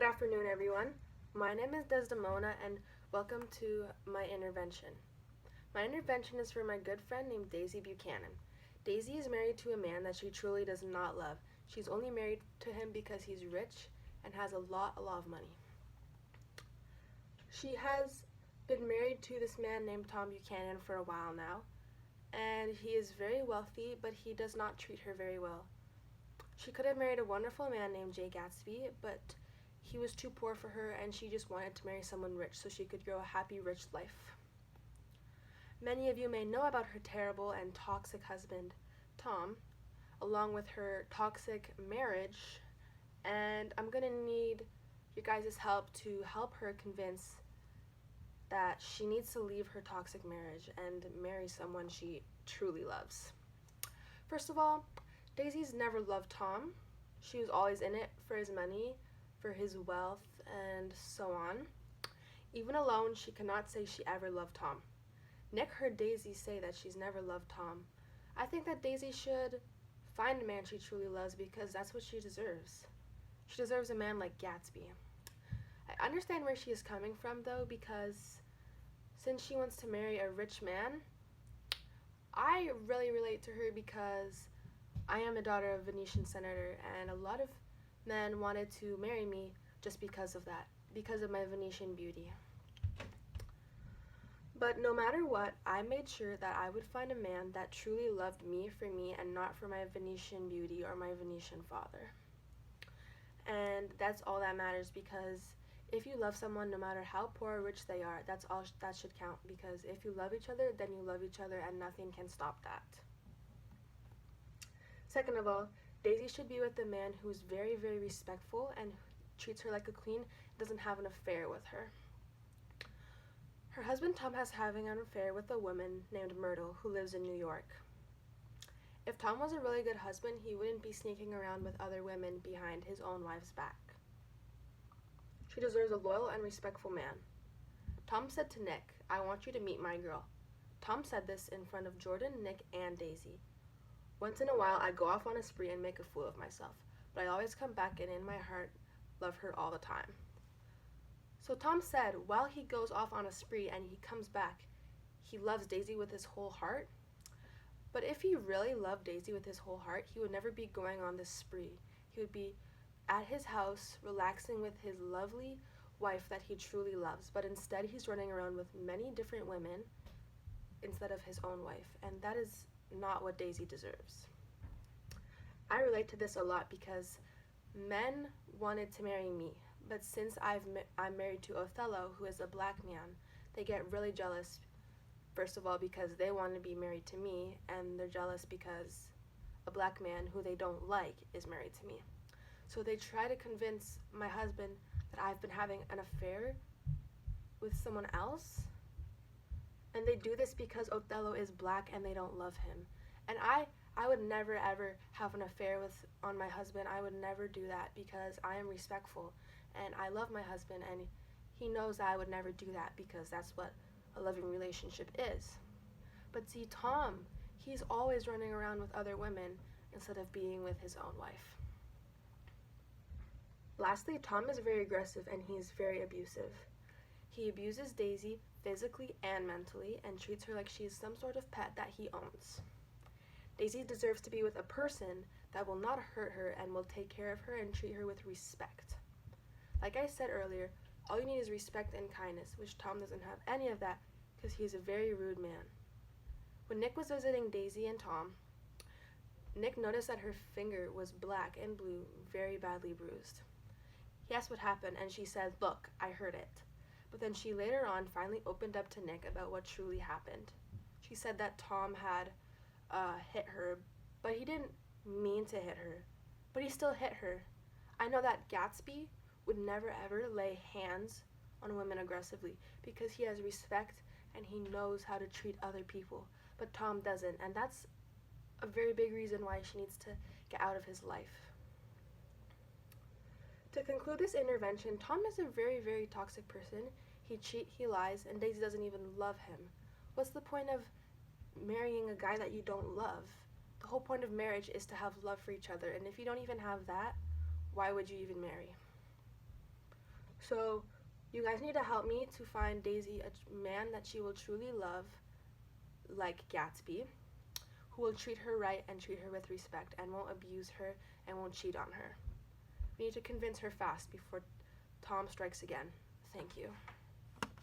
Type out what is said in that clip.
Good afternoon, everyone. My name is Desdemona, and welcome to my intervention. My intervention is for my good friend named Daisy Buchanan. Daisy is married to a man that she truly does not love. She's only married to him because he's rich and has a lot of money. She has been married to this man named Tom Buchanan for a while now, and he is very wealthy, but he does not treat her very well. She could have married a wonderful man named Jay Gatsby, but he was too poor for her, and she just wanted to marry someone rich so she could grow a happy, rich life. Many of you may know about her terrible and toxic husband, Tom, along with her toxic marriage, and I'm gonna need your guys' help to help her convince that she needs to leave her toxic marriage and marry someone she truly loves. First of all, Daisy's never loved Tom. She was always in it for his money, for his wealth, and so on. Even alone, she cannot say she ever loved Tom. Nick heard Daisy say that she's never loved Tom. I think that Daisy should find a man she truly loves because that's what she deserves. She deserves a man like Gatsby. I understand where she is coming from, though, because since she wants to marry a rich man, I really relate to her because I am a daughter of a Venetian senator, and a lot of men wanted to marry me just because of that, because of my Venetian beauty. But no matter what, I made sure that I would find a man that truly loved me for me and not for my Venetian beauty or my Venetian father. And that's all that matters, because if you love someone, no matter how poor or rich they are, that's all that should count, because if you love each other, then you love each other and nothing can stop that. Second of all, Daisy should be with a man who's very, very respectful and treats her like a queen, doesn't have an affair with her. Her husband Tom has having an affair with a woman named Myrtle who lives in New York. If Tom was a really good husband, he wouldn't be sneaking around with other women behind his own wife's back. She deserves a loyal and respectful man. Tom said to Nick, "I want you to meet my girl." Tom said this in front of Jordan, Nick, and Daisy. "Once in a while, I go off on a spree and make a fool of myself, but I always come back and in my heart love her all the time." So Tom said while he goes off on a spree and he comes back, he loves Daisy with his whole heart. But if he really loved Daisy with his whole heart, he would never be going on this spree. He would be at his house relaxing with his lovely wife that he truly loves, but instead he's running around with many different women instead of his own wife, and that is not what Daisy deserves. I relate to this a lot because men wanted to marry me, but since I'm married to Othello, who is a black man, they get really jealous, first of all because they want to be married to me, and they're jealous because a black man who they don't like is married to me. So they try to convince my husband that I've been having an affair with someone else, and they do this because Othello is black and they don't love him. And I would never ever have an affair on my husband. I would never do that because I am respectful and I love my husband, and he knows that I would never do that because that's what a loving relationship is. But see, Tom, he's always running around with other women instead of being with his own wife. Lastly, Tom is very aggressive and he's very abusive. He abuses Daisy physically and mentally and treats her like she's some sort of pet that he owns. Daisy deserves to be with a person that will not hurt her and will take care of her and treat her with respect. Like I said earlier, all you need is respect and kindness, which Tom doesn't have any of that because he's a very rude man. When Nick was visiting Daisy and Tom, Nick noticed that her finger was black and blue, very badly bruised. He asked what happened, and she said, "Look, I hurt it." But then she later on finally opened up to Nick about what truly happened. She said that Tom had hit her, but he didn't mean to hit her, but he still hit her. I know that Gatsby would never ever lay hands on women aggressively because he has respect and he knows how to treat other people, but Tom doesn't, and that's a very big reason why she needs to get out of his life. To conclude this intervention, Tom is a very, very toxic person. He cheats, he lies, and Daisy doesn't even love him. What's the point of marrying a guy that you don't love? The whole point of marriage is to have love for each other, and if you don't even have that, why would you even marry? So you guys need to help me to find Daisy a man that she will truly love, like Gatsby, who will treat her right and treat her with respect and won't abuse her and won't cheat on her. We need to convince her fast before Tom strikes again. Thank you.